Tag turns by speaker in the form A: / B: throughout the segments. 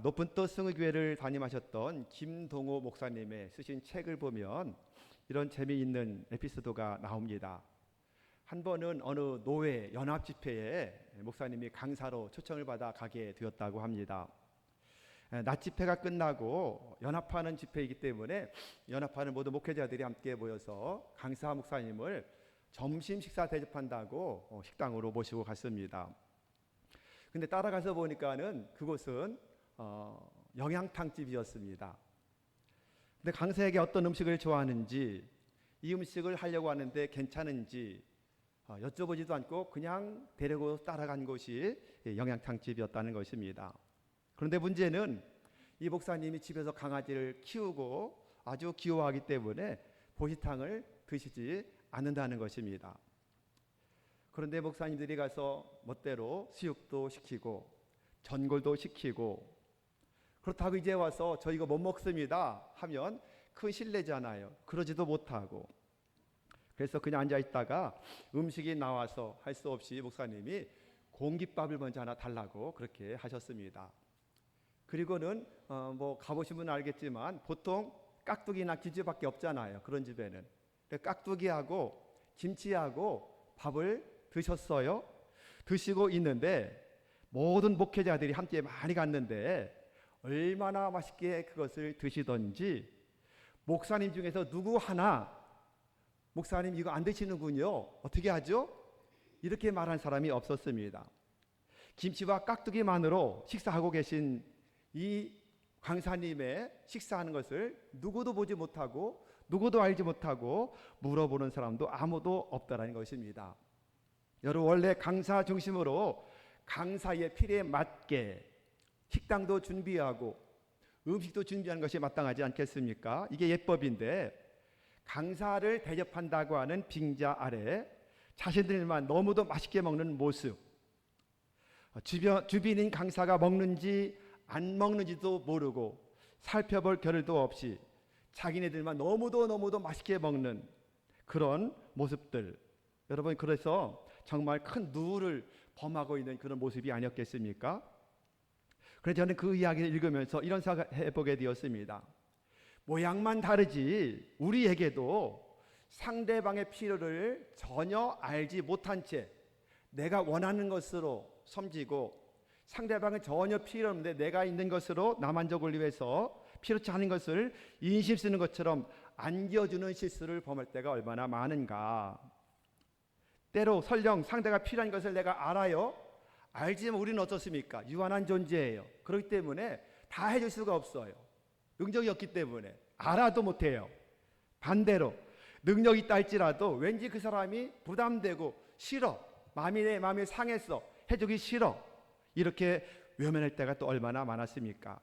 A: 높은 뜻 승의교회를 담임하셨던 김동호 목사님의 쓰신 책을 보면 이런 재미있는 에피소드가 나옵니다. 한 번은 어느 노회 연합 집회에 목사님이 강사로 초청을 받아 가게 되었다고 합니다. 낮 집회가 끝나고 연합하는 집회이기 때문에 연합하는 모든 목회자들이 함께 모여서 강사 목사님을 점심 식사 대접한다고 식당으로 모시고 갔습니다. 근데 따라가서 보니까는 그곳은 영양탕집이었습니다. 근데 강사에게 어떤 음식을 좋아하는지, 이 음식을 하려고 하는데 괜찮은지 여쭤보지도 않고 그냥 데리고 따라간 곳이 영양탕집이었다는 것입니다. 그런데 문제는 이 목사님이 집에서 강아지를 키우고 아주 귀여워하기 때문에 보시탕을 드시지 않는다는 것입니다. 그런데 목사님들이 가서 멋대로 수육도 시키고 전골도 시키고, 그렇다고 이제 와서 저 이거 못 먹습니다 하면 큰 실례잖아요. 그러지도 못하고, 그래서 그냥 앉아 있다가 음식이 나와서 할 수 없이 목사님이 공깃밥을 먼저 하나 달라고 그렇게 하셨습니다. 그리고는 뭐 가보시면 알겠지만 보통 깍두기나 기지밖에 없잖아요. 그런 집에는 깍두기하고 김치하고 밥을 드셨어요. 드시고 있는데 모든 목회자들이 함께 많이 갔는데 얼마나 맛있게 그것을 드시던지 목사님 중에서 누구 하나 목사님 이거 안 드시는군요, 어떻게 하죠? 이렇게 말한 사람이 없었습니다. 김치와 깍두기만으로 식사하고 계신 이 강사님의 식사하는 것을 누구도 보지 못하고 누구도 알지 못하고 물어보는 사람도 아무도 없다라는 것입니다. 여러분, 원래 강사 중심으로 강사의 필요에 맞게 식당도 준비하고 음식도 준비하는 것이 마땅하지 않겠습니까? 이게 예법인데 강사를 대접한다고 하는 빙자 아래 자신들만 너무도 맛있게 먹는 모습, 주변인 강사가 먹는지 안 먹는지도 모르고 살펴볼 겨를도 없이 자기네들만 너무도 맛있게 먹는 그런 모습들, 여러분, 그래서 정말 큰 누를 범하고 있는 그런 모습이 아니었겠습니까? 그래서 저는 그 이야기를 읽으면서 이런 생각을 해보게 되었습니다. 모양만 다르지 우리에게도 상대방의 필요를 전혀 알지 못한 채 내가 원하는 것으로 섬기고 상대방은 전혀 필요 없는데 내가 있는 것으로 나만족을 위해서 필요치 않은 것을 인심 쓰는 것처럼 안겨주는 실수를 범할 때가 얼마나 많은가. 때로 설령 상대가 필요한 것을 내가 알아요. 알지만 우리는 어떻습니까? 유한한 존재예요. 그렇기 때문에 다 해줄 수가 없어요. 능력이 없기 때문에 알아도 못해요. 반대로 능력이 있다 할지라도 왠지 그 사람이 부담되고 싫어, 마음이 상해서 해주기 싫어, 이렇게 외면할 때가 또 얼마나 많았습니까?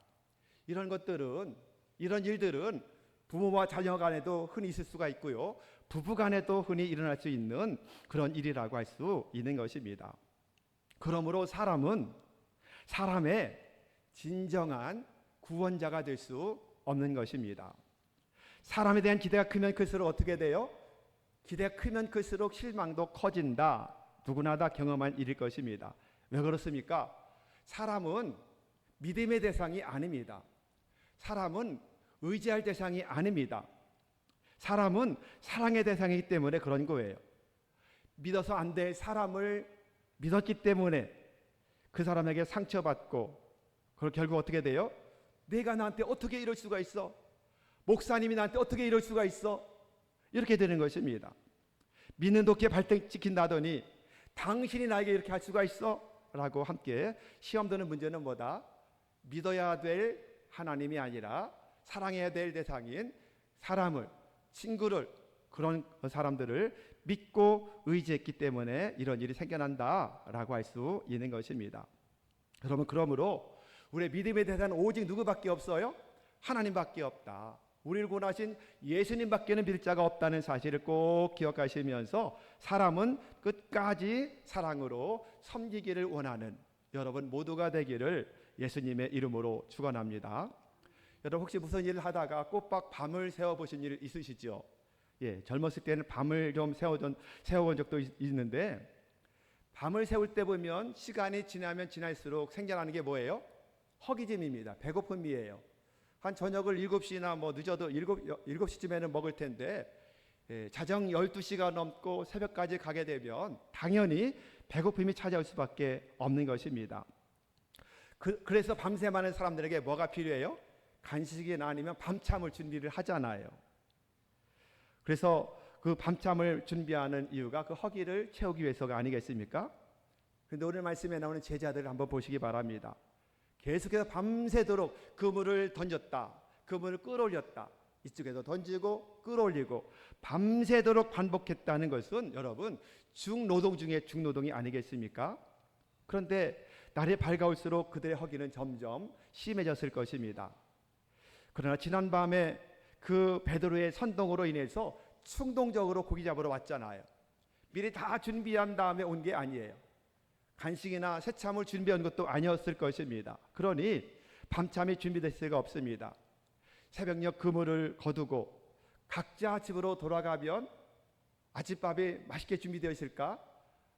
A: 이런 것들은, 이런 일들은 부모와 자녀 간에도 흔히 있을 수가 있고요, 부부 간에도 흔히 일어날 수 있는 그런 일이라고 할 수 있는 것입니다. 그러므로 사람은 사람의 진정한 구원자가 될 수 없는 것입니다. 사람에 대한 기대가 크면 클수록 어떻게 돼요? 기대가 크면 클수록 실망도 커진다. 누구나 다 경험한 일일 것입니다. 왜 그렇습니까? 사람은 믿음의 대상이 아닙니다. 사람은 의지할 대상이 아닙니다. 사람은 사랑의 대상이기 때문에 그런 거예요. 믿어서 안 될 사람을 믿었기 때문에 그 사람에게 상처받고, 그걸 결국 어떻게 돼요? 내가 나한테 어떻게 이럴 수가 있어? 목사님이 나한테 어떻게 이럴 수가 있어? 이렇게 되는 것입니다. 믿는 도끼에 발등 찍힌다더니 당신이 나에게 이렇게 할 수가 있어? 라고 함께 시험 드는 문제는 뭐다? 믿어야 될 하나님이 아니라 사랑해야 될 대상인 사람을, 친구를, 그런 사람들을 믿고 의지했기 때문에 이런 일이 생겨난다라고 할 수 있는 것입니다. 여러분, 그러므로 우리의 믿음의 대상은 오직 누구밖에 없어요? 하나님밖에 없다. 우리를 구원하신 예수님밖에는 믿을 자가 없다는 사실을 꼭 기억하시면서 사람은 끝까지 사랑으로 섬기기를 원하는 여러분 모두가 되기를 예수님의 이름으로 축원합니다. 여러분, 혹시 무슨 일을 하다가 꼬박 밤을 새워보신 일 있으시죠? 예, 젊었을 때는 밤을 좀 세워본 적도 있는데, 밤을 세울 때 보면 시간이 지나면 지날수록 생겨나는 게 뭐예요? 허기짐입니다. 배고픔이에요. 한 저녁을 7시나 뭐 늦어도 7시쯤에는 먹을 텐데 자정 12시가 넘고 새벽까지 가게 되면 당연히 배고픔이 찾아올 수밖에 없는 것입니다. 그래서 밤새 많은 사람들에게 뭐가 필요해요? 간식이나 아니면 밤참을 준비를 하잖아요. 그래서 그 밤참을 준비하는 이유가 그 허기를 채우기 위해서가 아니겠습니까? 그런데 오늘 말씀에 나오는 제자들을 한번 보시기 바랍니다. 계속해서 밤새도록 그물을 던졌다, 그물을 끌어올렸다, 이쪽에도 던지고 끌어올리고 밤새도록 반복했다는 것은 여러분 중노동 중에 중노동이 아니겠습니까? 그런데 날이 밝아올수록 그들의 허기는 점점 심해졌을 것입니다. 그러나 지난밤에 그 베드로의 선동으로 인해서 충동적으로 고기 잡으러 왔잖아요. 미리 다 준비한 다음에 온 게 아니에요. 간식이나 새참을 준비한 것도 아니었을 것입니다. 그러니 밤참이 준비될 수가 없습니다. 새벽녘 그물을 거두고 각자 집으로 돌아가면 아침밥이 맛있게 준비되어 있을까?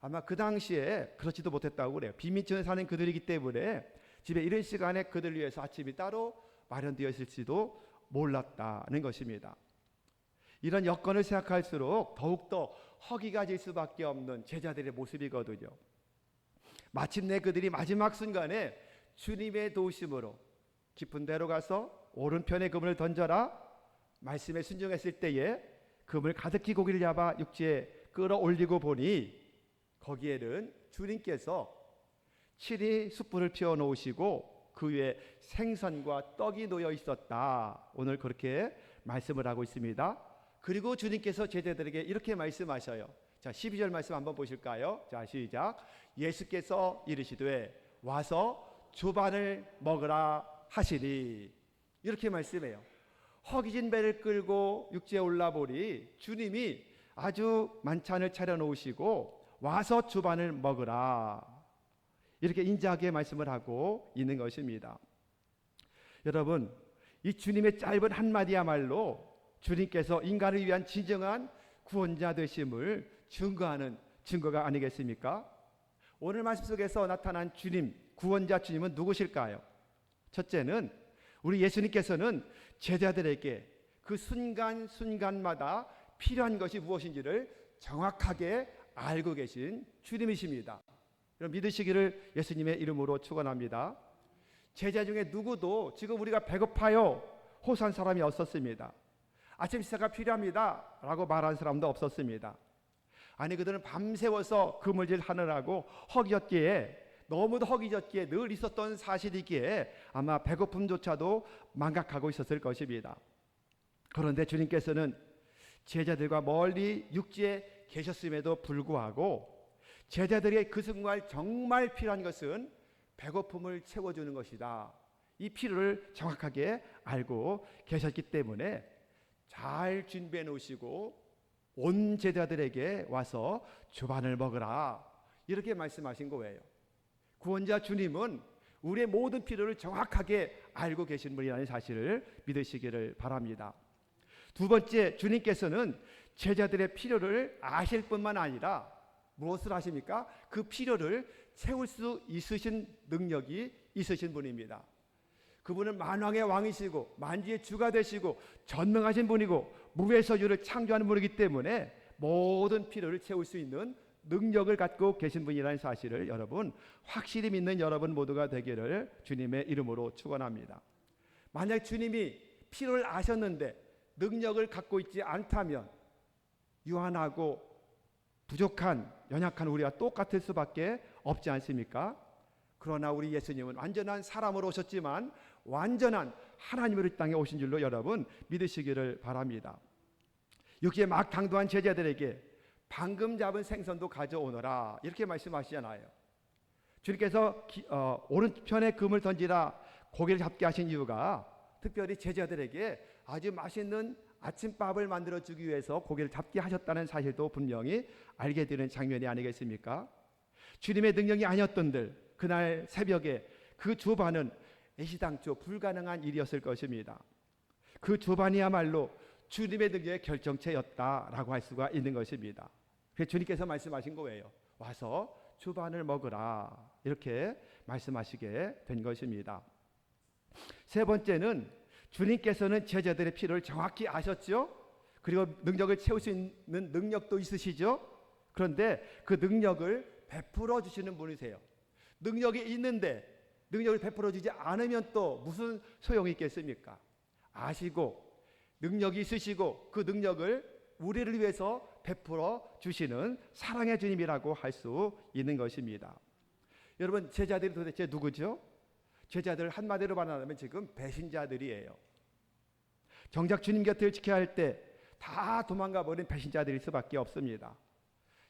A: 아마 그 당시에 그렇지도 못했다고 그래요. 빈민촌에 사는 그들이기 때문에 집에 이른 시간에 그들 위해서 아침이 따로 마련되어 있을지도 몰랐다는 것입니다. 이런 여건을 생각할수록 더욱더 허기가 질 수밖에 없는 제자들의 모습이거든요. 마침내 그들이 마지막 순간에 주님의 도우심으로 깊은 데로 가서 오른편에 그물을 던져라 말씀에 순종했을 때에 그물 가득히 고기를 잡아 육지에 끌어올리고 보니 거기에는 주님께서 칠이 숯불을 피워 놓으시고 그 위에 생선과 떡이 놓여 있었다. 오늘 그렇게 말씀을 하고 있습니다. 그리고 주님께서 제자들에게 이렇게 말씀하셔요. 자, 12절 말씀 한번 보실까요? 자, 시작. 예수께서 이르시되 와서 주반을 먹으라 하시니 이렇게 말씀해요. 허기진 배를 끌고 육지에 올라보니 주님이 아주 만찬을 차려놓으시고 와서 주반을 먹으라 이렇게 인자하게 말씀을 하고 있는 것입니다. 여러분, 이 주님의 짧은 한마디야말로 주님께서 인간을 위한 진정한 구원자 되심을 증거하는 증거가 아니겠습니까? 오늘 말씀 속에서 나타난 주님, 구원자 주님은 누구실까요? 첫째는 우리 예수님께서는 제자들에게 그 순간순간마다 필요한 것이 무엇인지를 정확하게 알고 계신 주님이십니다. 여러분 믿으시기를 예수님의 이름으로 축원합니다. 제자 중에 누구도 지금 우리가 배고파요 호소한 사람이 없었습니다. 아침 식사가 필요합니다 라고 말한 사람도 없었습니다. 아니 그들은 밤새워서 그물질 하느라고 허기졌기에 너무도 허기졌기에 늘 있었던 사실이기에 아마 배고픔조차도 망각하고 있었을 것입니다. 그런데 주님께서는 제자들과 멀리 육지에 계셨음에도 불구하고 제자들의 그 순간 정말 필요한 것은 배고픔을 채워주는 것이다. 이 필요를 정확하게 알고 계셨기 때문에 잘 준비해 놓으시고 온 제자들에게 와서 주반을 먹으라 이렇게 말씀하신 거예요. 구원자 주님은 우리의 모든 필요를 정확하게 알고 계신 분이라는 사실을 믿으시기를 바랍니다. 두 번째, 주님께서는 제자들의 필요를 아실 뿐만 아니라 무엇을 하십니까? 그 필요를 채울 수 있으신 능력이 있으신 분입니다. 그분은 만왕의 왕이시고 만지의 주가 되시고 전능하신 분이고 무의 서유를 창조하는 분이기 때문에 모든 필요를 채울 수 있는 능력을 갖고 계신 분이라는 사실을 여러분 확실히 믿는 여러분 모두가 되기를 주님의 이름으로 축원합니다. 만약 주님이 필요를 아셨는데 능력을 갖고 있지 않다면 유한하고 부족한 연약한 우리와 똑같을 수밖에 없지 않습니까? 그러나 우리 예수님은 완전한 사람으로 오셨지만 완전한 하나님으로 이 땅에 오신 줄로 여러분 믿으시기를 바랍니다. 육지에 막 당도한 제자들에게 방금 잡은 생선도 가져오너라 이렇게 말씀하시잖아요. 주님께서 오른편에 금을 던지라 고기를 잡게 하신 이유가 특별히 제자들에게 아주 맛있는 아침밥을 만들어주기 위해서 고기를 잡게 하셨다는 사실도 분명히 알게 되는 장면이 아니겠습니까? 주님의 능력이 아니었던들 그날 새벽에 그 주반은 애시당초 불가능한 일이었을 것입니다. 그 주반이야말로 주님의 능력의 결정체였다라고 할 수가 있는 것입니다. 그래서 주님께서 말씀하신 거예요. 와서 주반을 먹으라 이렇게 말씀하시게 된 것입니다. 세 번째는 주님께서는 제자들의 필요를 정확히 아셨죠? 그리고 능력을 채울 수 있는 능력도 있으시죠? 그런데 그 능력을 베풀어 주시는 분이세요. 능력이 있는데 능력을 베풀어 주지 않으면 또 무슨 소용이 있겠습니까? 아시고 능력이 있으시고 그 능력을 우리를 위해서 베풀어 주시는 사랑의 주님이라고 할 수 있는 것입니다. 여러분, 제자들이 도대체 누구죠? 제자들 한마디로 말하면 지금 배신자들이에요. 정작 주님 곁을 지켜야 할 때 다 도망가 버린 배신자들일 수밖에 없습니다.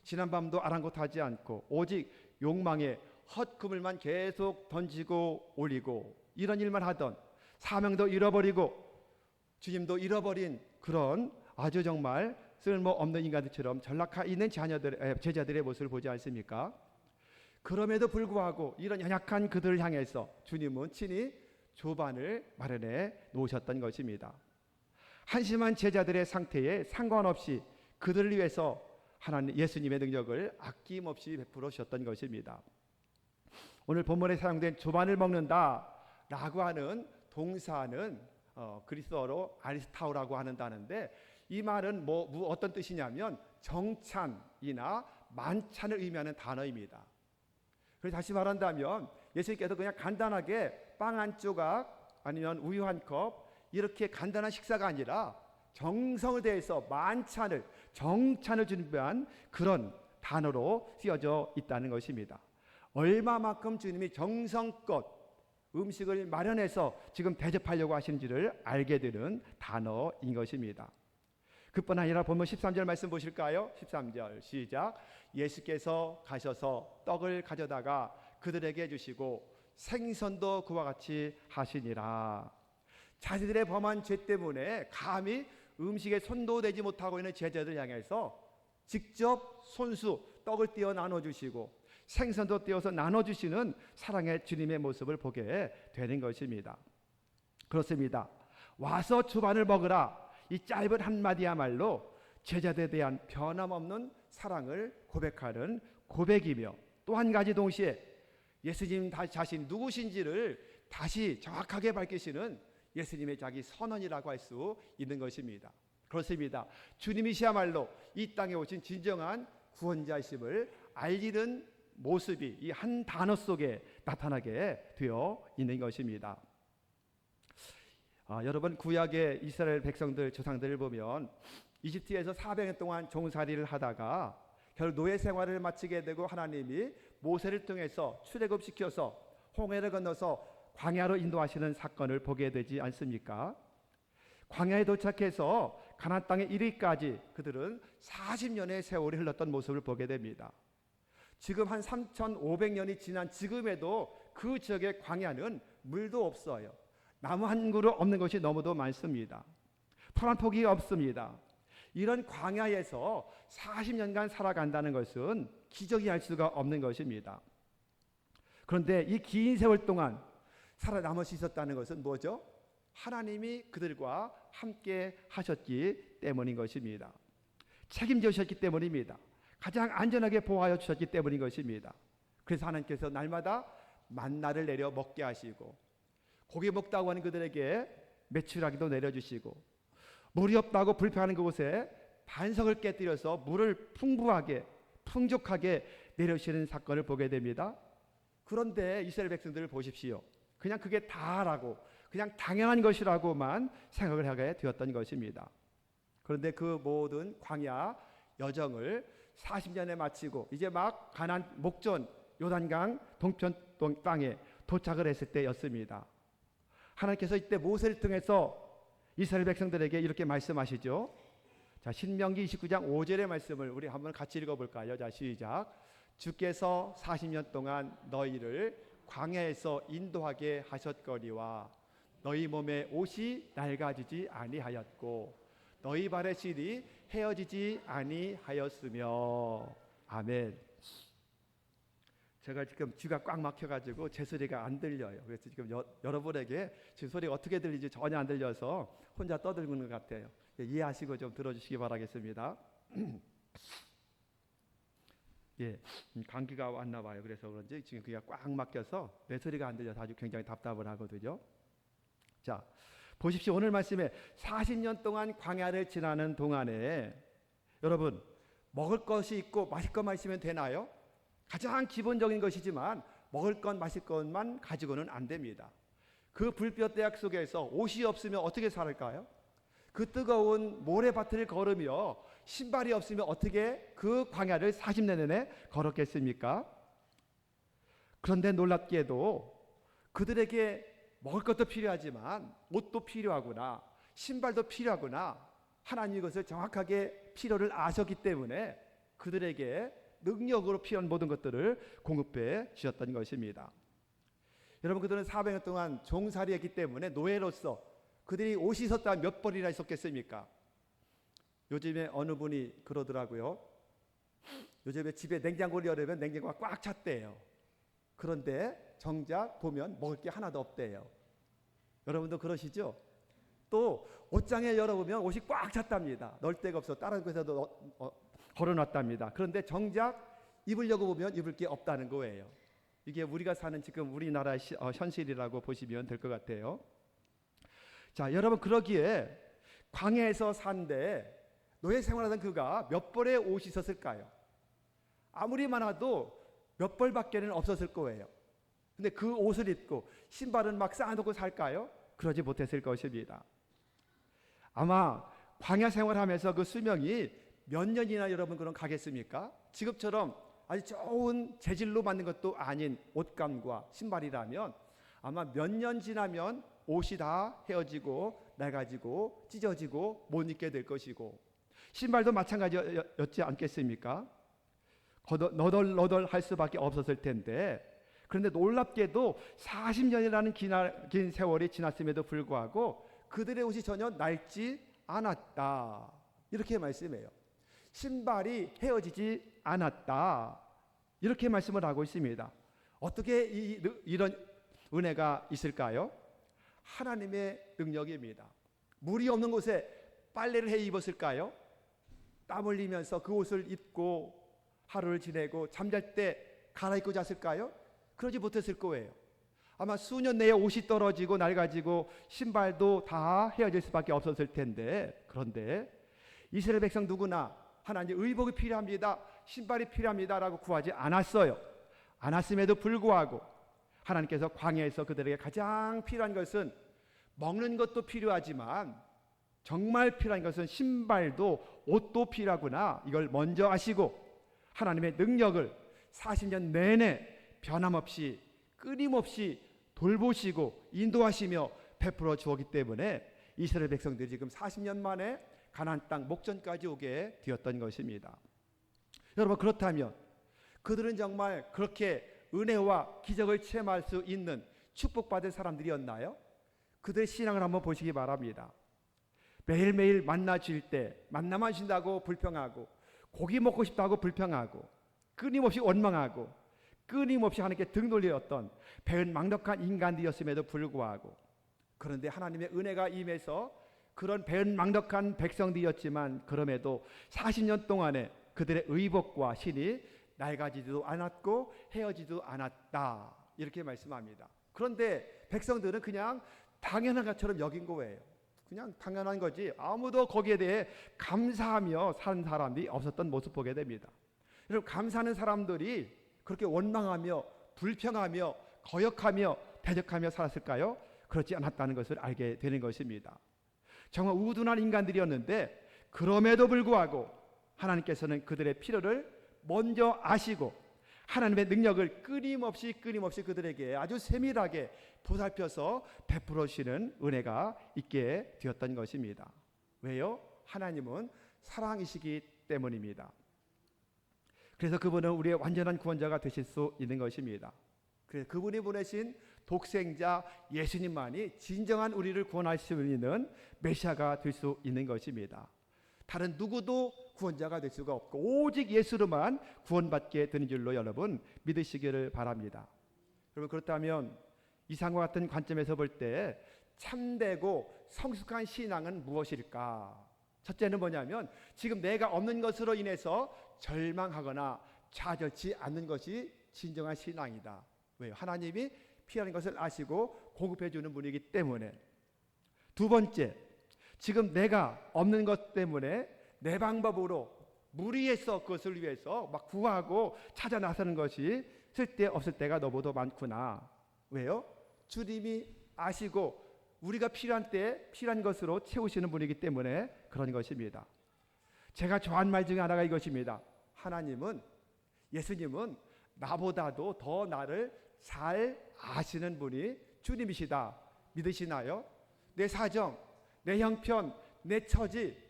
A: 지난밤도 아랑곳하지 않고 오직 욕망에 헛금을만 계속 던지고 올리고 이런 일만 하던, 사명도 잃어버리고 주님도 잃어버린 그런 아주 정말 쓸모없는 인간들처럼 전락하 있는 제자들의 모습을 보지 않습니까? 그럼에도 불구하고 이런 연약한 그들을 향해서 주님은 친히 조반을 마련해 놓으셨던 것입니다. 한심한 제자들의 상태에 상관없이 그들을 위해서 하나님 예수님의 능력을 아낌없이 베풀어 주셨던 것입니다. 오늘 본문에 사용된 조반을 먹는다라고 하는 동사는 그리스어로 아리스타우라고 하는 단어인데, 이 말은 어떤 뜻이냐면 정찬이나 만찬을 의미하는 단어입니다. 그래서 다시 말한다면 예수님께서 그냥 간단하게 빵 한 조각 아니면 우유 한 컵 이렇게 간단한 식사가 아니라 정성을 다해서 정찬을 준비한 그런 단어로 쓰여져 있다는 것입니다. 얼마만큼 주님이 정성껏 음식을 마련해서 지금 대접하려고 하시는지를 알게 되는 단어인 것입니다. 그뿐 아니라 본문 13절 말씀 보실까요? 13절 시작. 예수께서 가셔서 떡을 가져다가 그들에게 주시고 생선도 그와 같이 하시니라. 자신들의 범한 죄 때문에 감히 음식에 손도 대지 못하고 있는 제자들 향해서 직접 손수 떡을 띄어 나눠주시고 생선도 띄어서 나눠주시는 사랑의 주님의 모습을 보게 되는 것입니다. 그렇습니다. 와서 주반을 먹으라, 이 짧은 한마디야말로 제자들에 대한 변함없는 사랑을 고백하는 고백이며, 또 한 가지 동시에 예수님 자신 누구신지를 다시 정확하게 밝히시는 예수님의 자기 선언이라고 할 수 있는 것입니다. 그렇습니다. 주님이시야말로 이 땅에 오신 진정한 구원자이심을 알리는 모습이 이 한 단어 속에 나타나게 되어 있는 것입니다. 여러분, 구약의 이스라엘 백성들 조상들을 보면 이집트에서 400년 동안 종살이를 하다가 결국 노예 생활을 마치게 되고 하나님이 모세를 통해서 출애굽시켜서 홍해를 건너서 광야로 인도하시는 사건을 보게 되지 않습니까? 광야에 도착해서 가나안 땅에 이르기까지 그들은 40년의 세월이 흘렀던 모습을 보게 됩니다. 지금 한 3,500년이 지난 지금에도 그 지역의 광야는 물도 없어요. 나무 한 그루 없는 것이 너무도 많습니다. 풀 한 폭이 없습니다. 이런 광야에서 40년간 살아간다는 것은 기적이 할 수가 없는 것입니다. 그런데 이 긴 세월 동안 살아남을 수 있었다는 것은 뭐죠? 하나님이 그들과 함께 하셨기 때문인 것입니다. 책임져 주셨기 때문입니다. 가장 안전하게 보호하여 주셨기 때문인 것입니다. 그래서 하나님께서 날마다 만나를 내려 먹게 하시고, 고기 먹다고 하는 그들에게 메추라기도 내려주시고, 물이 없다고 불평하는 그곳에 반석을 깨뜨려서 물을 풍족하게 내려주시는 사건을 보게 됩니다. 그런데 이스라엘 백성들을 보십시오. 그냥 그게 다라고, 그냥 당연한 것이라고만 생각을 하게 되었던 것입니다. 그런데 그 모든 광야 여정을 40년에 마치고 이제 막 가나안 목전 요단강 동편 땅에 도착을 했을 때였습니다. 하나님께서 이때 모세를 통해서 이스라엘 백성들에게 이렇게 말씀하시죠. 자, 신명기 29장 5절의 말씀을 우리 한번 같이 읽어볼까요? 자, 시작. 주께서 40년 동안 너희를 광야에서 인도하게 하셨거니와 너희 몸에 옷이 낡아지지 아니하였고 너희 발의 실이 헤어지지 아니하였으며. 아멘. 제가 지금 귀가 꽉 막혀가지고 제 소리가 안 들려요. 그래서 지금 여러분에게 지금 소리가 어떻게 들리지 전혀 안 들려서 혼자 떠들는 것 같아요. 이해하시고 좀 들어주시기 바라겠습니다. 예, 감기가 왔나 봐요. 그래서 그런지 지금 귀가 꽉 막혀서 내 소리가 안 들려서 아주 굉장히 답답을 하거든요. 자, 보십시오. 오늘 말씀에 40년 동안 광야를 지나는 동안에 여러분 먹을 것이 있고 마실 것만 있으면 되나요? 가장 기본적인 것이지만 먹을 것 마실 것만 가지고는 안 됩니다. 그 불볕대약 속에서 옷이 없으면 어떻게 살을까요? 그 뜨거운 모래밭을 걸으며 신발이 없으면 어떻게 그 광야를 40년 내내 걸었겠습니까? 그런데 놀랍게도 그들에게 먹을 것도 필요하지만 옷도 필요하구나, 신발도 필요하구나, 하나님이 그것을 정확하게 필요를 아셨기 때문에 그들에게 능력으로 필요한 모든 것들을 공급해 주셨던 것입니다. 여러분, 그들은 400년 동안 종살이했기 때문에 노예로서 그들이 옷이 있었다면 몇 벌이나 있었겠습니까? 요즘에 어느 분이 그러더라고요. 요즘에 집에 냉장고를 열으면 냉장고가 꽉 찼대요. 그런데 정작 보면 먹을 게 하나도 없대요. 여러분도 그러시죠? 또 옷장에 열어보면 옷이 꽉 찼답니다. 넣을 데가 없어. 다른 곳에도 걸어놨답니다. 그런데 정작 입으려고 보면 입을 게 없다는 거예요. 이게 우리가 사는 지금 우리나라의 현실이라고 보시면 될 것 같아요. 자, 여러분, 그러기에 광야에서 산데 노예 생활하던 그가 몇 벌의 옷이 있었을까요? 아무리 많아도 몇 벌밖에는 없었을 거예요. 근데 그 옷을 입고 신발은 막 쌓아놓고 살까요? 그러지 못했을 것입니다. 아마 광야 생활하면서 그 수명이 몇 년이나 여러분 그럼 가겠습니까? 지금처럼 아주 좋은 재질로 만든 것도 아닌 옷감과 신발이라면 아마 몇 년 지나면 옷이 다 헤어지고 낡아지고 찢어지고 못 입게 될 것이고, 신발도 마찬가지였지 않겠습니까? 너덜너덜할 수밖에 없었을 텐데, 그런데 놀랍게도 40년이라는 긴 세월이 지났음에도 불구하고 그들의 옷이 전혀 낡지 않았다, 이렇게 말씀해요. 신발이 헤어지지 않았다, 이렇게 말씀을 하고 있습니다. 어떻게 이런 은혜가 있을까요? 하나님의 능력입니다. 물이 없는 곳에 빨래를 해 입었을까요? 땀 흘리면서 그 옷을 입고 하루를 지내고 잠잘 때 갈아입고 잤을까요? 그러지 못했을 거예요. 아마 수년 내에 옷이 떨어지고 낡아지고 신발도 다 헤어질 수밖에 없었을 텐데, 그런데 이스라엘 백성 누구나 하나님 의복이 필요합니다, 신발이 필요합니다 라고 구하지 않았어요. 않았음에도 불구하고 하나님께서 광야에서 그들에게 가장 필요한 것은 먹는 것도 필요하지만 정말 필요한 것은 신발도 옷도 필요하구나, 이걸 먼저 아시고 하나님의 능력을 40년 내내 변함없이 끊임없이 돌보시고 인도하시며 베풀어 주었기 때문에 이스라엘 백성들이 지금 40년 만에 가나안 땅 목전까지 오게 되었던 것입니다. 여러분, 그렇다면 그들은 정말 그렇게 은혜와 기적을 체험할 수 있는 축복받은 사람들이었나요? 그들의 신앙을 한번 보시기 바랍니다. 매일매일 만나 주실 때 만나만 주신다고 불평하고, 고기 먹고 싶다고 불평하고, 끊임없이 원망하고, 끊임없이 하나님께 등 돌렸던 배은망덕한 인간들이었음에도 불구하고, 그런데 하나님의 은혜가 임해서 그런 배은망덕한 백성들이었지만 그럼에도 40년 동안에 그들의 의복과 신이 낡아지지도 않았고 헤어지지도 않았다, 이렇게 말씀합니다. 그런데 백성들은 그냥 당연한 것처럼 여긴 거예요. 그냥 당연한 거지 아무도 거기에 대해 감사하며 사는 사람들이 없었던 모습 보게 됩니다. 여러분, 감사하는 사람들이 그렇게 원망하며 불평하며 거역하며 대적하며 살았을까요? 그렇지 않았다는 것을 알게 되는 것입니다. 정말 우둔한 인간들이었는데 그럼에도 불구하고 하나님께서는 그들의 필요를 먼저 아시고 하나님의 능력을 끊임없이 그들에게 아주 세밀하게 보살펴서 베풀어 주시는 은혜가 있게 되었던 것입니다. 왜요? 하나님은 사랑이시기 때문입니다. 그래서 그분은 우리의 완전한 구원자가 되실 수 있는 것입니다. 그래서 그분이 보내신 독생자 예수님만이 진정한 우리를 구원할 수 있는 메시아가 될 수 있는 것입니다. 다른 누구도 구원자가 될 수가 없고 오직 예수로만 구원받게 되는 줄로 여러분 믿으시기를 바랍니다. 여러분, 그렇다면 이상과 같은 관점에서 볼 때 참되고 성숙한 신앙은 무엇일까? 첫째는 뭐냐면 지금 내가 없는 것으로 인해서 절망하거나 좌절치 않는 것이 진정한 신앙이다. 왜요? 하나님이 필요한 것을 아시고 공급해 주는 분이기 때문에. 두 번째, 지금 내가 없는 것 때문에 내 방법으로 무리해서 그것을 위해서 막 구하고 찾아 나서는 것이 쓸데없을 때가 너무도 많구나. 왜요? 주님이 아시고 우리가 필요한 때에 필요한 것으로 채우시는 분이기 때문에 그런 것입니다. 제가 좋아하는 말 중에 하나가 이것입니다. 하나님은, 예수님은 나보다도 더 나를 잘 아시는 분이 주님이시다. 믿으시나요? 내 사정, 내 형편, 내 처지,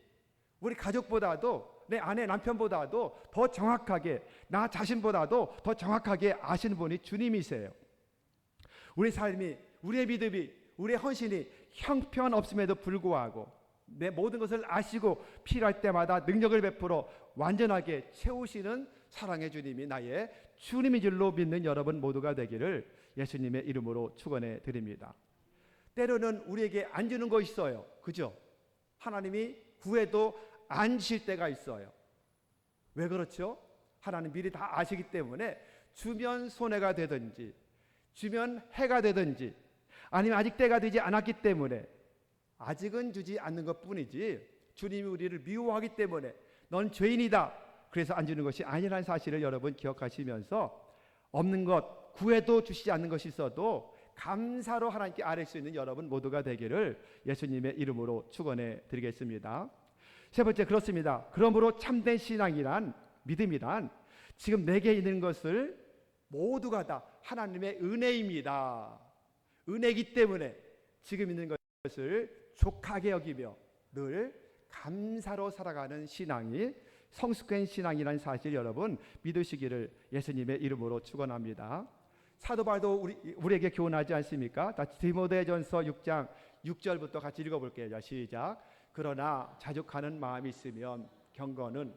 A: 우리 가족보다도 내 아내 남편보다도 더 정확하게, 나 자신보다도 더 정확하게 아시는 분이 주님이세요. 우리 삶이, 우리의 믿음이, 우리의 헌신이 형편없음에도 불구하고 내 모든 것을 아시고 필요할 때마다 능력을 베풀어 완전하게 채우시는 사랑의 주님이 나의 주님인 줄로 믿는 여러분 모두가 되기를 예수님의 이름으로 축원해 드립니다. 때로는 우리에게 안 주는 거 있어요. 그죠? 하나님이 구해도 안 주실 때가 있어요. 왜 그렇죠? 하나님 미리 다 아시기 때문에 주면 손해가 되든지 주면 해가 되든지 아니면 아직 때가 되지 않았기 때문에 아직은 주지 않는 것뿐이지 주님이 우리를 미워하기 때문에 넌 죄인이다 그래서 안 주는 것이 아니라는 사실을 여러분 기억하시면서 없는 것 구해도 주시지 않는 것이 있어도 감사로 하나님께 아뢰 수 있는 여러분 모두가 되기를 예수님의 이름으로 축원해 드리겠습니다. 세 번째, 그렇습니다. 그러므로 참된 신앙이란, 믿음이란 지금 내게 있는 것을 모두가 다 하나님의 은혜입니다. 은혜이기 때문에 지금 있는 것을 족하게 여기며 늘 감사로 살아가는 신앙이 성숙한 신앙이라는 사실 여러분 믿으시기를 예수님의 이름으로 축원합니다. 사도 바울도 우리에게 교훈하지 않습니까? 다 디모데전서 6장 6절부터 같이 읽어볼게요. 자, 시작. 그러나 자족하는 마음이 있으면 경건은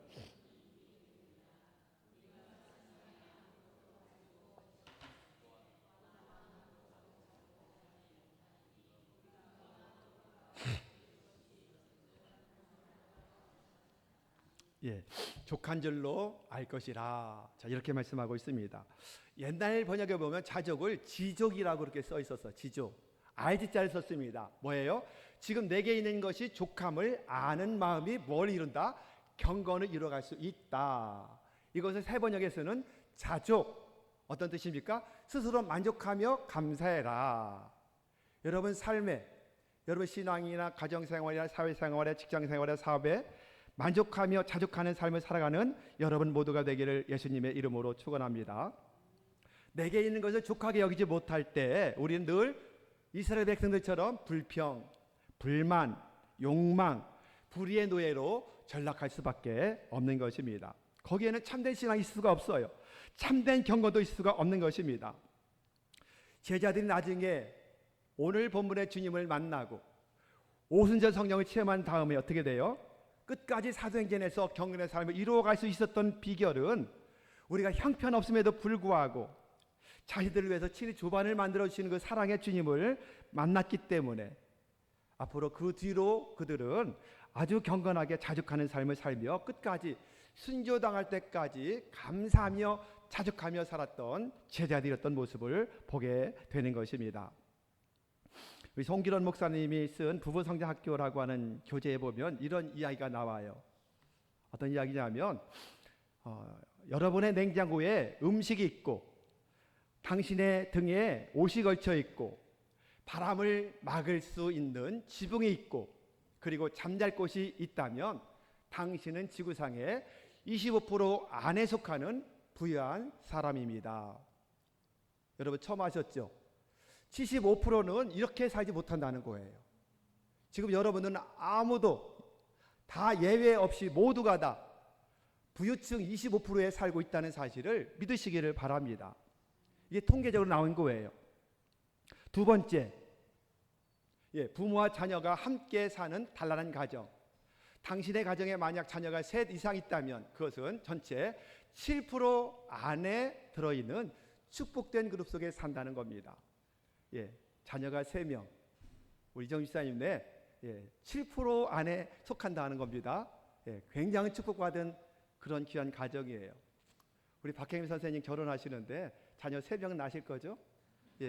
A: 족한 줄로 알 것이라. 자, 이렇게 말씀하고 있습니다. 옛날 번역에 보면 자족을 지족이라고 그렇게 써 있었어. 지족. 알지자를 썼습니다. 뭐예요? 지금 내게 있는 것이 족함을 아는 마음이 뭘 이룬다? 경건을 이뤄갈 수 있다. 이것을 새 번역에서는 자족. 어떤 뜻입니까? 스스로 만족하며 감사해라. 여러분 삶에, 여러분 신앙이나 가정생활이나 사회생활에, 직장생활에, 사업에 만족하며 자족하는 삶을 살아가는 여러분 모두가 되기를 예수님의 이름으로 축원합니다. 내게 있는 것을 족하게 여기지 못할 때 우리는 늘 이스라엘 백성들처럼 불평, 불만, 욕망, 불의의 노예로 전락할 수밖에 없는 것입니다. 거기에는 참된 신앙이 있을 수가 없어요. 참된 경건도 있을 수가 없는 것입니다. 제자들이 나중에 오늘 본문의 주님을 만나고 오순절 성령을 체험한 다음에 어떻게 돼요? 끝까지 사도행전에서 경건의 삶을 이루어갈 수 있었던 비결은 우리가 형편없음에도 불구하고 자신들을 위해서 친히 조반을 만들어주시는 그 사랑의 주님을 만났기 때문에 앞으로 그 뒤로 그들은 아주 경건하게 자족하는 삶을 살며 끝까지 순교당할 때까지 감사하며 자족하며 살았던 제자들이었던 모습을 보게 되는 것입니다. 우리 송기론 목사님이 쓴 부부성장학교라고 하는 교재에 보면 이런 이야기가 나와요. 어떤 이야기냐면 여러분의 냉장고에 음식이 있고 당신의 등에 옷이 걸쳐 있고 바람을 막을 수 있는 지붕이 있고 그리고 잠잘 곳이 있다면 당신은 지구상의 25% 안에 속하는 부유한 사람입니다. 여러분 처음 아셨죠? 75%는 이렇게 살지 못한다는 거예요. 지금 여러분은 아무도 다 예외 없이 모두가 다 부유층 25%에 살고 있다는 사실을 믿으시기를 바랍니다. 이게 통계적으로 나온 거예요. 두 번째, 부모와 자녀가 함께 사는 단란한 가정. 당신의 가정에 만약 자녀가 셋 이상 있다면 그것은 전체 7% 안에 들어있는 축복된 그룹 속에 산다는 겁니다. 자녀가 3명, 우리 이정 집사님 7% 안에 속한다는 겁니다. 굉장히 축복받은 그런 귀한 가정이에요. 우리 박혜림 선생님 결혼하시는데 자녀 3명 낳으실 거죠?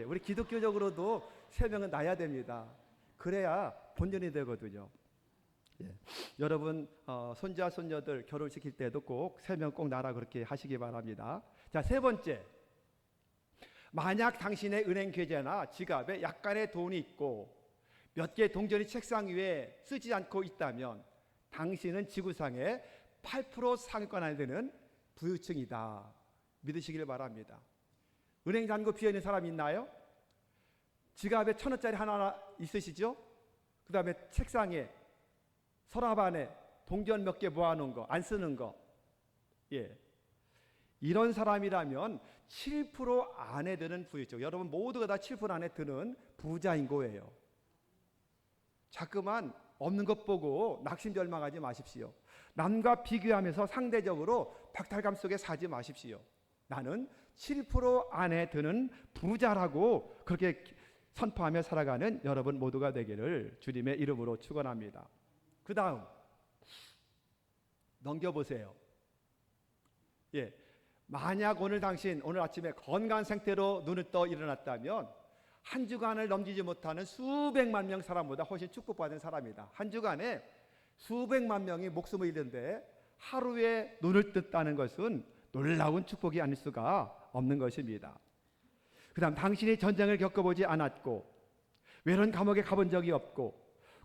A: 우리 기독교적으로도 3명은 낳아야 됩니다. 그래야 본전이 되거든요. 예. 여러분 손자 손녀들 결혼시킬 때도 꼭 3명 꼭 나라 그렇게 하시기 바랍니다. 자, 세 번째, 만약 당신의 은행 계좌나 지갑에 약간의 돈이 있고 몇 개 동전이 책상 위에 쓰지 않고 있다면 당신은 지구상의 8% 상위권 안에 드는 부유층이다. 믿으시길 바랍니다. 은행 잔고 비어있는 사람 있나요? 지갑에 1,000원짜리 하나 있으시죠? 그 다음에 책상에 서랍 안에 동전 몇 개 모아놓은 거, 안 쓰는 거. 예. 이런 사람이라면 7% 안에 드는 부유층. 여러분 모두가 다 7% 안에 드는 부자인 거예요. 자꾸만 없는 것 보고 낙심절망하지 마십시오. 남과 비교하면서 상대적으로 박탈감 속에 사지 마십시오. 나는 7% 안에 드는 부자라고 그렇게 선포하며 살아가는 여러분 모두가 되기를 주님의 이름으로 축원합니다. 그 다음 넘겨보세요. 예, 만약 오늘 아침에 건강한 상태로 눈을 떠 일어났다면 한 주간을 넘기지 못하는 수백만 명 사람보다 훨씬 축복받은 사람이다. 한 주간에 수백만 명이 목숨을 잃는데 하루에 눈을 뜬다는 것은 놀라운 축복이 아닐 수가 없는 것입니다. 그 다음 당신이 전쟁을 겪어보지 않았고 외로운 감옥에 가본 적이 없고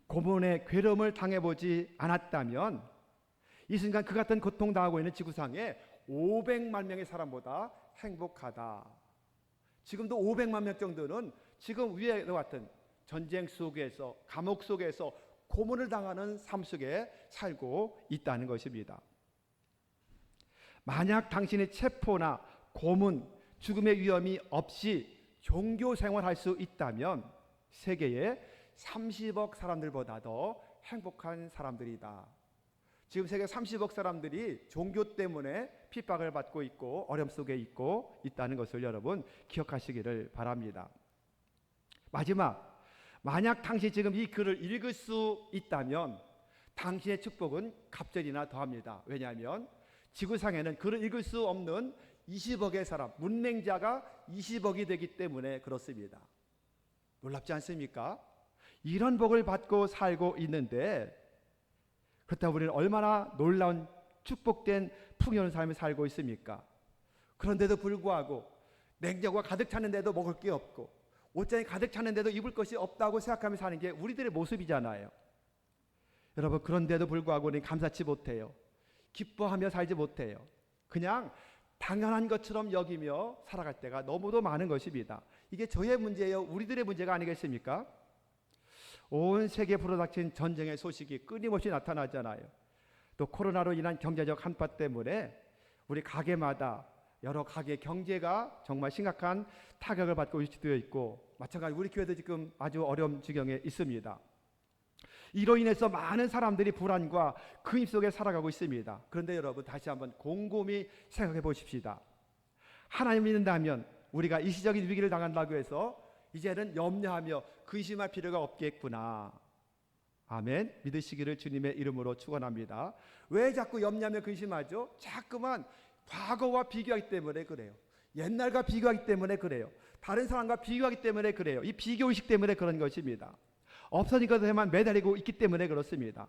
A: 고문의 괴로움을 당해보지 않았다면 이 순간 그 같은 고통 당하고 있는 지구상에 500만 명의 사람보다 행복하다. 지금도 500만 명 정도는 지금 위에와 같은 전쟁 속에서 감옥 속에서 고문을 당하는 삶 속에 살고 있다는 것입니다. 만약 당신의 체포나 고문, 죽음의 위험이 없이 종교 생활할 수 있다면 세계의 30억 사람들보다 더 행복한 사람들이다. 지금 세계 30억 사람들이 종교 때문에 핍박을 받고 있고 어려움 속에 있고 있다는 것을 여러분 기억하시기를 바랍니다. 마지막, 만약 당신이 지금 이 글을 읽을 수 있다면 당신의 축복은 갑절이나 더합니다. 왜냐하면 지구상에는 글을 읽을 수 없는 20억의 사람, 문맹자가 20억이 되기 때문에 그렇습니다. 놀랍지 않습니까? 이런 복을 받고 살고 있는데 그렇다고 우리는 얼마나 놀라운 축복된 풍요로운 삶을 살고 있습니까? 그런데도 불구하고 냉장고가 가득 찼는데도 먹을 게 없고 옷장이 가득 찼는데도 입을 것이 없다고 생각하며 사는 게 우리들의 모습이잖아요. 여러분, 그런데도 불구하고 우리는 감사치 못해요. 기뻐하며 살지 못해요. 그냥 당연한 것처럼 여기며 살아갈 때가 너무도 많은 것입니다. 이게 저의 문제예요. 우리들의 문제가 아니겠습니까? 온 세계에 불어닥친 전쟁의 소식이 끊임없이 나타나잖아요. 또 코로나로 인한 경제적 한파 때문에 우리 가게마다 여러 가게 경제가 정말 심각한 타격을 받고 위치되어 있고 마찬가지로 우리 교회도 지금 아주 어려운 지경에 있습니다. 이로 인해서 많은 사람들이 불안과 근심 속에 살아가고 있습니다. 그런데 여러분 다시 한번 곰곰이 생각해 보십시다. 하나님 믿는다면 우리가 일시적인 위기를 당한다고 해서 이제는 염려하며 근심할 필요가 없겠구나. 아멘. 믿으시기를 주님의 이름으로 축원합니다. 왜 자꾸 염려하며 근심하죠? 자꾸만 과거와 비교하기 때문에 그래요. 옛날과 비교하기 때문에 그래요. 다른 사람과 비교하기 때문에 그래요. 이 비교의식 때문에 그런 것입니다. 없어진 것에만 매달리고 있기 때문에 그렇습니다.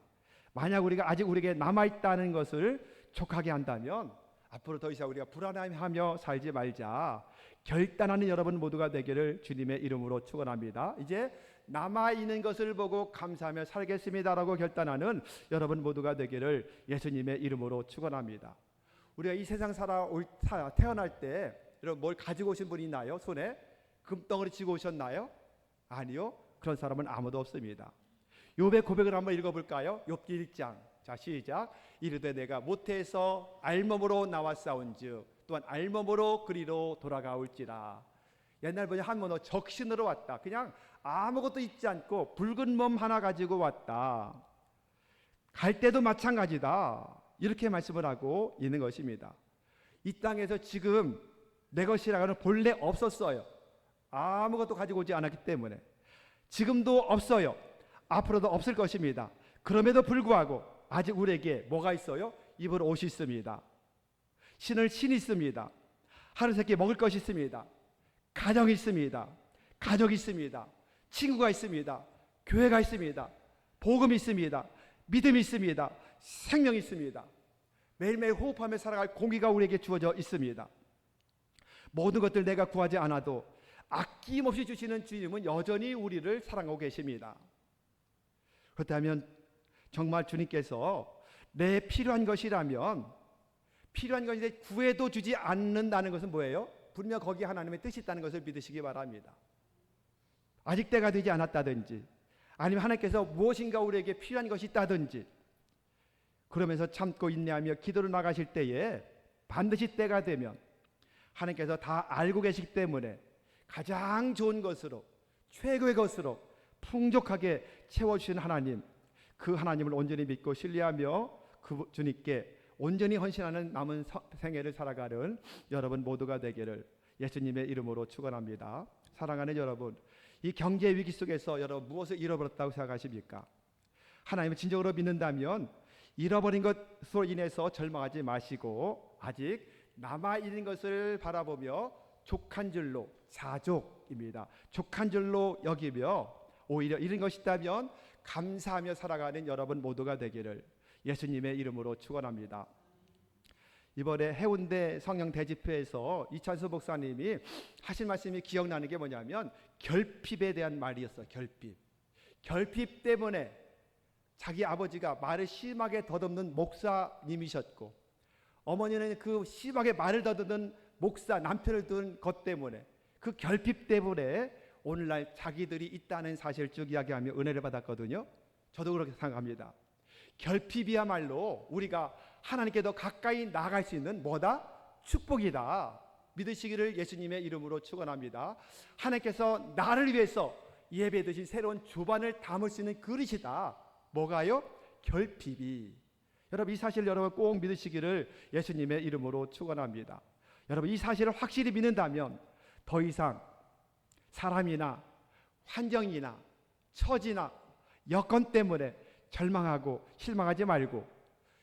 A: 만약 우리가 아직 우리에게 남아있다는 것을 촉하게 한다면 앞으로 더 이상 우리가 불안해하며 살지 말자 결단하는 여러분 모두가 되기를 주님의 이름으로 축원합니다. 이제 남아있는 것을 보고 감사하며 살겠습니다라고 결단하는 여러분 모두가 되기를 예수님의 이름으로 축원합니다. 우리가 이 세상 태어날 때 여러분 뭘 가지고 오신 분이 있나요? 손에 금덩어리 쥐고 오셨나요? 아니요. 그런 사람은 아무도 없습니다. 욥의 고백을 한번 읽어볼까요? 욥기 1장. 자, 시작. 이르되 내가 모태에서 알몸으로 나왔사온즉 또한 알몸으로 그리로 돌아가올지라. 옛날 번역 한문으로 적신으로 왔다. 그냥 아무것도 잊지 않고 붉은 몸 하나 가지고 왔다. 갈 때도 마찬가지다. 이렇게 말씀을 하고 있는 것입니다. 이 땅에서 지금 내 것이라고는 본래 없었어요. 아무것도 가지고 오지 않았기 때문에. 지금도 없어요. 앞으로도 없을 것입니다. 그럼에도 불구하고 아직 우리에게 뭐가 있어요? 입을 옷이 있습니다. 신을 신이 있습니다. 하루새끼 먹을 것이 있습니다. 가정이 있습니다. 가족이 있습니다. 친구가 있습니다. 교회가 있습니다. 복음이 있습니다. 믿음이 있습니다. 생명이 있습니다. 매일매일 호흡하며 살아갈 공기가 우리에게 주어져 있습니다. 모든 것들 내가 구하지 않아도 아낌없이 주시는 주님은 여전히 우리를 사랑하고 계십니다. 그렇다면 정말 주님께서 내 필요한 것이라면, 필요한 것인데 구해도 주지 않는다는 것은 뭐예요? 분명 거기 하나님의 뜻이 있다는 것을 믿으시기 바랍니다. 아직 때가 되지 않았다든지, 아니면 하나님께서 무엇인가 우리에게 필요한 것이 있다든지, 그러면서 참고 인내하며 기도로 나가실 때에 반드시 때가 되면 하나님께서 다 알고 계시기 때문에 가장 좋은 것으로, 최고의 것으로 풍족하게 채워주신 하나님, 그 하나님을 온전히 믿고 신뢰하며 그 주님께 온전히 헌신하는 남은 생애를 살아가는 여러분 모두가 되기를 예수님의 이름으로 축원합니다. 사랑하는 여러분, 이 경제 위기 속에서 여러분 무엇을 잃어버렸다고 생각하십니까? 하나님을 진정으로 믿는다면 잃어버린 것으로 인해서 절망하지 마시고 아직 남아있는 것을 바라보며 족한 줄로, 사족입니다, 족한 줄로 여기며 오히려 잃은 것이 있다면 감사하며 살아가는 여러분 모두가 되기를 예수님의 이름으로 축원합니다. 이번에 해운대 성령 대집회에서 이찬수 목사님이 하신 말씀이 기억나는 게 뭐냐면 결핍에 대한 말이었어요. 결핍 때문에 자기 아버지가 말을 심하게 더듬는 목사님이셨고, 어머니는 그 심하게 말을 더듬는 목사 남편을 둔 것 때문에, 그 결핍 때문에 오늘날 자기들이 있다는 사실을 쭉 이야기하며 은혜를 받았거든요. 저도 그렇게 생각합니다. 결핍이야말로 우리가 하나님께 더 가까이 나아갈 수 있는 뭐다? 축복이다. 믿으시기를 예수님의 이름으로 축원합니다. 하나님께서 나를 위해서 예배해 두신 새로운 주반을 담을 수 있는 그릇이다. 뭐가요? 결핍이. 여러분 이 사실을 여러분 꼭 믿으시기를 예수님의 이름으로 축원합니다. 여러분 이 사실을 확실히 믿는다면 더 이상 사람이나 환경이나 처지나 여건 때문에 절망하고 실망하지 말고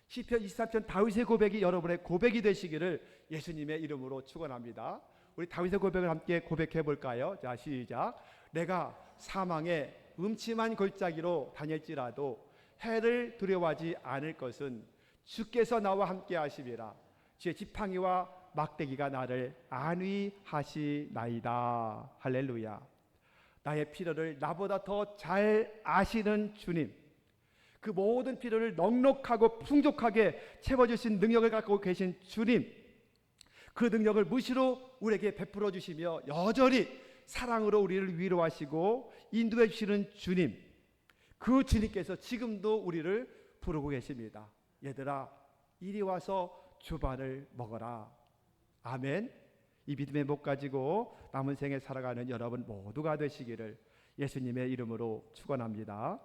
A: 시편 23편 다윗의 고백이 여러분의 고백이 되시기를 예수님의 이름으로 축원합니다. 우리 다윗의 고백을 함께 고백해 볼까요? 자, 시작. 내가 사망의 음침한 골짜기로 다닐지라도 해를 두려워하지 않을 것은 주께서 나와 함께 하심이라. 주의 지팡이와 막대기가 나를 안위하시나이다. 할렐루야. 나의 필요를 나보다 더 잘 아시는 주님, 그 모든 필요를 넉넉하고 풍족하게 채워주신 능력을 갖고 계신 주님, 그 능력을 무시로 우리에게 베풀어 주시며 여전히 사랑으로 우리를 위로하시고 인도해 주시는 주님, 그 주님께서 지금도 우리를 부르고 계십니다. 얘들아 이리 와서 주반을 먹어라. 아멘. 이 믿음의 목 가지고 남은 생에 살아가는 여러분 모두가 되시기를 예수님의 이름으로 축원합니다.